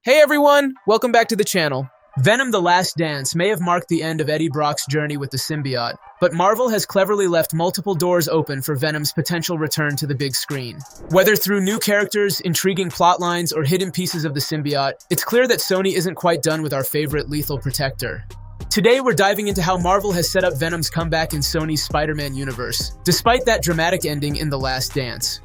Hey everyone, welcome back to the channel. Venom: The Last Dance may have marked the end of Eddie Brock's journey with the symbiote, but Marvel has cleverly left multiple doors open for Venom's potential return to the big screen. Whether through new characters, intriguing plot lines, or hidden pieces of the symbiote, it's clear that Sony isn't quite done with our favorite lethal protector. Today, we're diving into how Marvel has set up Venom's comeback in Sony's Spider-Man universe, despite that dramatic ending in The Last Dance.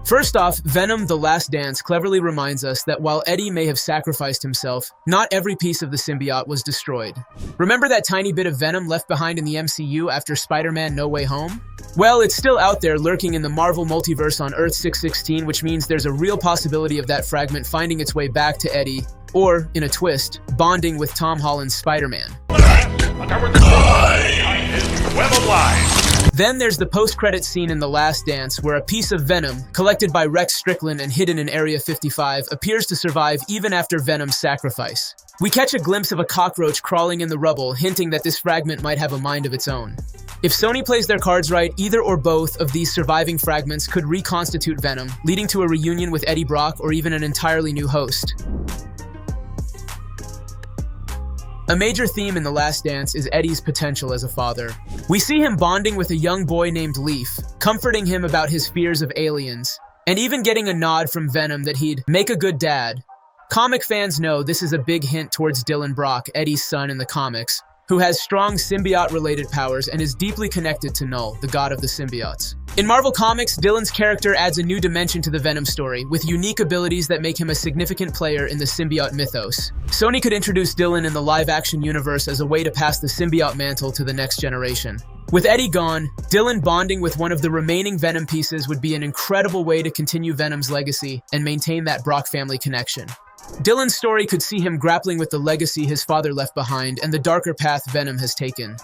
First off, Venom: The Last Dance cleverly reminds us that while Eddie may have sacrificed himself, not every piece of the symbiote was destroyed. Remember that tiny bit of Venom left behind in the MCU after Spider-Man: No Way Home? Well, it's still out there lurking in the Marvel multiverse on Earth 616, which means there's a real possibility of that fragment finding its way back to Eddie, or, in a twist, bonding with Tom Holland's Spider-Man. Then there's the post-credit scene in The Last Dance where a piece of Venom, collected by Rex Strickland and hidden in Area 55, appears to survive even after Venom's sacrifice. We catch a glimpse of a cockroach crawling in the rubble, hinting that this fragment might have a mind of its own. If Sony plays their cards right, either or both of these surviving fragments could reconstitute Venom, leading to a reunion with Eddie Brock or even an entirely new host. A major theme in The Last Dance is Eddie's potential as a father. We see him bonding with a young boy named Leaf, comforting him about his fears of aliens, and even getting a nod from Venom that he'd make a good dad. Comic fans know this is a big hint towards Dylan Brock, Eddie's son in the comics, who has strong symbiote-related powers and is deeply connected to Null, the god of the symbiotes. In Marvel Comics, Dylan's character adds a new dimension to the Venom story, with unique abilities that make him a significant player in the symbiote mythos. Sony could introduce Dylan in the live-action universe as a way to pass the symbiote mantle to the next generation. With Eddie gone, Dylan bonding with one of the remaining Venom pieces would be an incredible way to continue Venom's legacy and maintain that Brock family connection. Dylan's story could see him grappling with the legacy his father left behind and the darker path Venom has taken.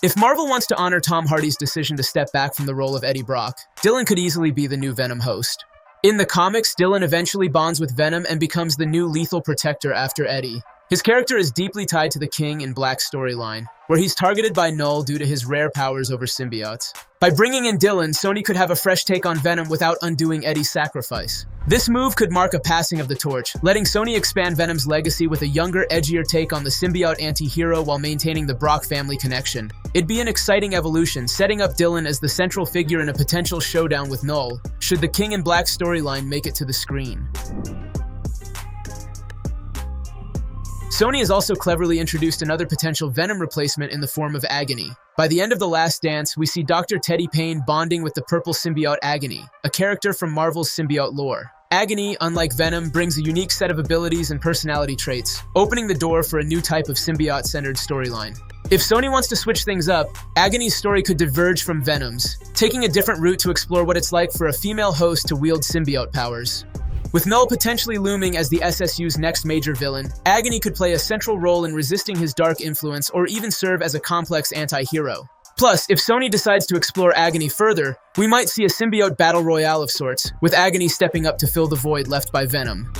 If Marvel wants to honor Tom Hardy's decision to step back from the role of Eddie Brock, Dylan could easily be the new Venom host. In the comics, Dylan eventually bonds with Venom and becomes the new lethal protector after Eddie. His character is deeply tied to the King in Black storyline, where he's targeted by Null due to his rare powers over symbiotes. By bringing in Dylan, Sony could have a fresh take on Venom without undoing Eddie's sacrifice. This move could mark a passing of the torch, letting Sony expand Venom's legacy with a younger, edgier take on the symbiote anti-hero while maintaining the Brock family connection. It'd be an exciting evolution, setting up Dylan as the central figure in a potential showdown with Null, should the King in Black storyline make it to the screen. Sony has also cleverly introduced another potential Venom replacement in the form of Agony. By the end of The Last Dance, we see Dr. Teddy Payne bonding with the purple symbiote Agony, a character from Marvel's symbiote lore. Agony, unlike Venom, brings a unique set of abilities and personality traits, opening the door for a new type of symbiote-centered storyline. If Sony wants to switch things up, Agony's story could diverge from Venom's, taking a different route to explore what it's like for a female host to wield symbiote powers. With Null potentially looming as the SSU's next major villain, Agony could play a central role in resisting his dark influence or even serve as a complex anti-hero. Plus, if Sony decides to explore Agony further, we might see a symbiote battle royale of sorts, with Agony stepping up to fill the void left by Venom.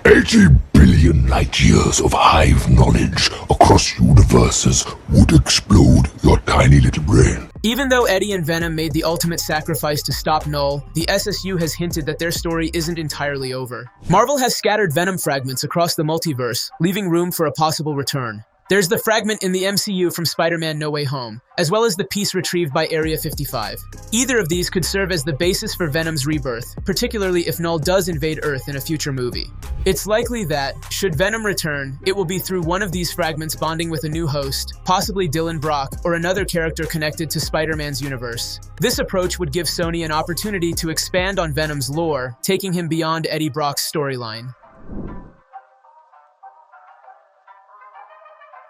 80 billion light-years of hive knowledge across universes would explode your tiny little brain. Even though Eddie and Venom made the ultimate sacrifice to stop Null, the SSU has hinted that their story isn't entirely over. Marvel has scattered Venom fragments across the multiverse, leaving room for a possible return. There's the fragment in the MCU from Spider-Man: No Way Home, as well as the piece retrieved by Area 55. Either of these could serve as the basis for Venom's rebirth, particularly if Null does invade Earth in a future movie. It's likely that, should Venom return, it will be through one of these fragments bonding with a new host, possibly Dylan Brock, or another character connected to Spider-Man's universe. This approach would give Sony an opportunity to expand on Venom's lore, taking him beyond Eddie Brock's storyline.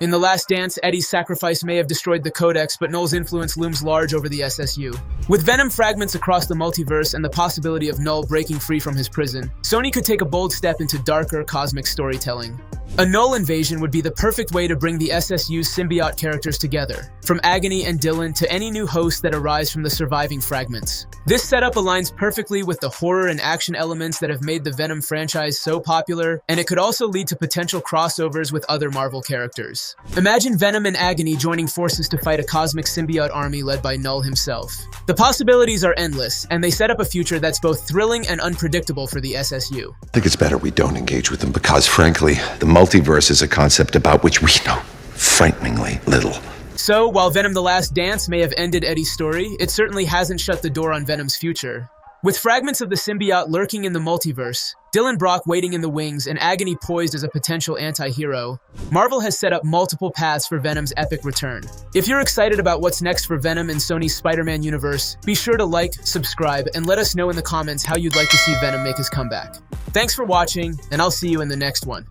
In The Last Dance, Eddie's sacrifice may have destroyed the Codex, but Null's influence looms large over the SSU. With Venom fragments across the multiverse and the possibility of Null breaking free from his prison, Sony could take a bold step into darker, cosmic storytelling. A null invasion would be the perfect way to bring the SSU's symbiote characters together, from Agony and Dylan to any new hosts that arise from the surviving fragments. This setup aligns perfectly with the horror and action elements that have made the Venom franchise so popular, and it could also lead to potential crossovers with other Marvel characters. Imagine Venom and Agony joining forces to fight a cosmic symbiote army led by Null himself. The possibilities are endless, and they set up a future that's both thrilling and unpredictable for the SSU. I think it's better we don't engage with them because, frankly, the multiverse is a concept about which we know frighteningly little. So, while Venom: The Last Dance may have ended Eddie's story, it certainly hasn't shut the door on Venom's future. With fragments of the symbiote lurking in the multiverse, Dylan Brock waiting in the wings, and Agony poised as a potential anti-hero, Marvel has set up multiple paths for Venom's epic return. If you're excited about what's next for Venom in Sony's Spider-Man universe, be sure to like, subscribe, and let us know in the comments how you'd like to see Venom make his comeback. Thanks for watching, and I'll see you in the next one.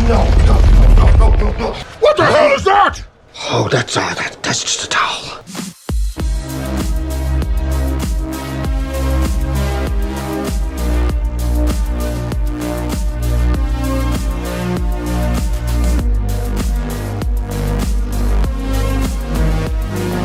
No. What the hell is that? Oh, that's just a towel.